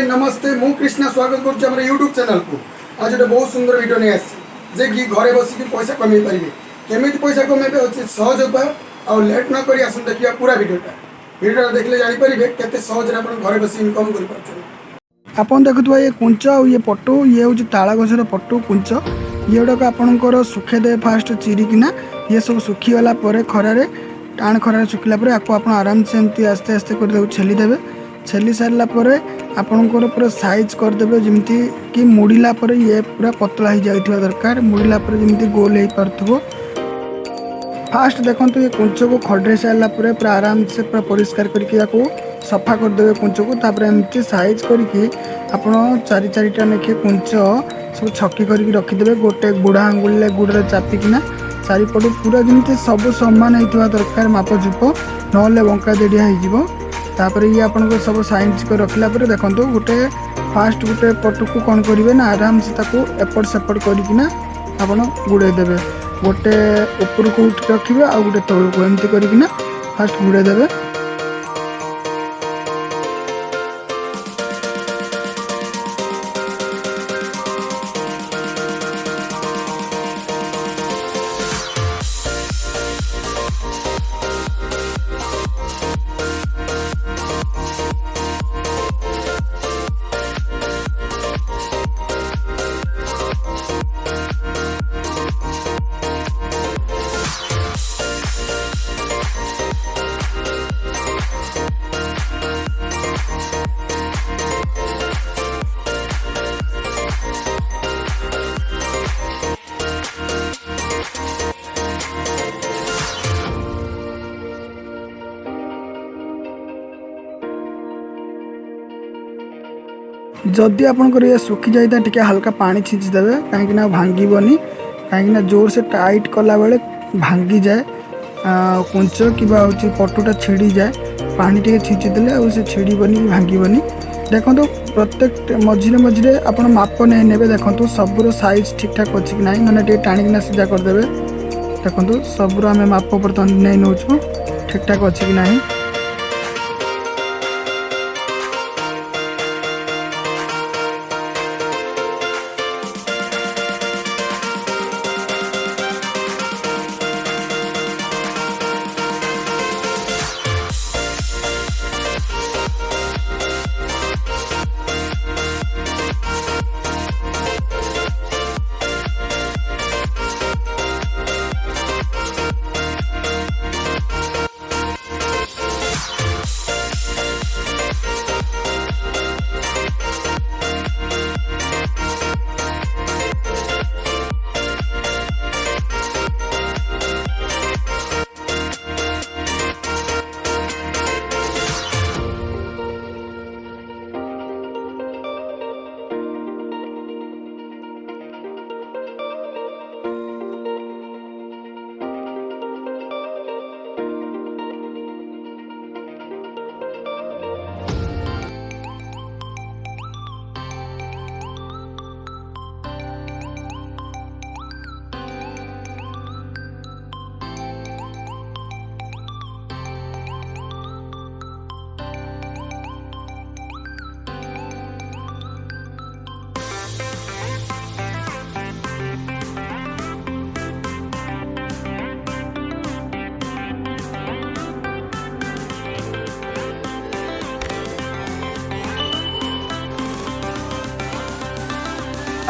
हाय नमस्ते मु कृष्णा स्वागत करुच्ची आम यूट्यूब चैनल को। आज गोटे बहुत सुंदर वीडियो नहीं आसी कि घरे बसिक पैसा कमे पारे केमी पैसा कमेबे अच्छे सहज उपाय और लेट न करी आसन देखिए पूरा वीडियोटा देखले जानीपारे केते सहज आप घरे बस इनकम कर आपन देखुवा ये कुंच और ये पटु ये हूँ ताला गछर पटु कुंच ये गुड़ाक आपंकर सुखे फास्ट चिरिकिना ये सब सुखीगला खरारे टाण खरारे सुखिला आपको आप आराम से एमती आस्ते आस्ते कर छेलीदेवे छेली सारा आपणकर पूरा साइज करदे जमीती कि मुड़िला ये पूरा पतला हो जाइए दरकार मुड़िला जमी गोल हो पार्थो। फास्ट देखो ये कुंच को खड़े सारा पूरा आराम से पूरा परिष्कार करके सफा करदे कुंच को तापर एमती साइज करके आपड़ चारि चारिटा लेखे कुंच सब छकी करके रखिदे गोटे गुड़ा आंगुल गुड़े चापिकिना चारिपट पूरा जमी सब सामान होता दरकार माप चुप ना बंका देड़िया हो तापर ये आपन सब साइज कर रखला देखो गोटे फास्ट गोटे पटु को कौन करेंगे ना आराम से एपट सेपट करना आपड़ गुड़े देवे गोटे ऊपर को रखिए आ गोटे तौल को एमती करना फास्ट गुड़े देवे। जदि आपंकर ये सुखी जाए टे हल्का पानी छींचीदेवे कहीं भांगनी कहीं जोर से टाइट कला बेले भांगी जाए कुंच कि पटुटा छिड़ी जाए पानी टे छींचीदे से छिड़बनी भांगनी देखो प्रत्येक मझे मझे आप माप नहीं ने देखो सबूर साइज ठीक ठाक अच्छी कि ना मैंने टाणिकिना सीधा करदे देखो सबूर आम माप बर्तमान नहीं नौ ठीक ठाक अच्छी कि ना।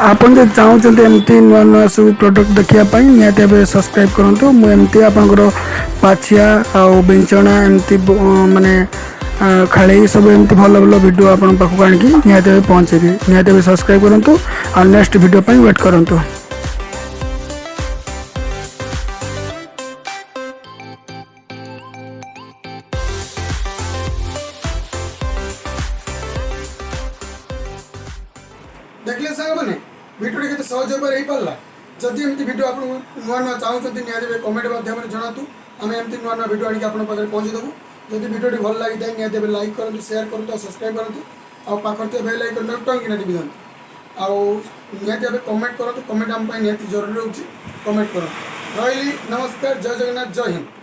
आपन जो चाहते एमती नुआ नुआ सब प्रोडक्ट देखापी निहती सब्सक्राइब करूँ मुझे आपंकर पाछिया आउ बेचना एमती माने खाली सब एमती भल भल वीडियो आपन पाखक आनिकी निहती पहुँचेबी निहती सब्सक्राइब करूँ और नेक्स्ट वीडियो पर वेट करूँ। देखले सांग मैंने वीडियो के सहज हो पारा जदि एमती वीडियो आप नुआ नुआ चाहते निहती कमेंट माध्यम जनातु आम एमती नुआ नुआ वीडियो आनिक आपन पाखे पहुँचीदेवु जदि वीडियो भल लगी था निहती लाइक करूँ शेयर करूँ और सब्सक्राइब करूँ और पाखे बेल आइकन टंकी टी दिखाँ आउ निहती कमेंट करूँ कमेंट आम निहती जरूरी रोचे कमेंट करूँ रही नमस्कार जय जगन्नाथ जय हिंद।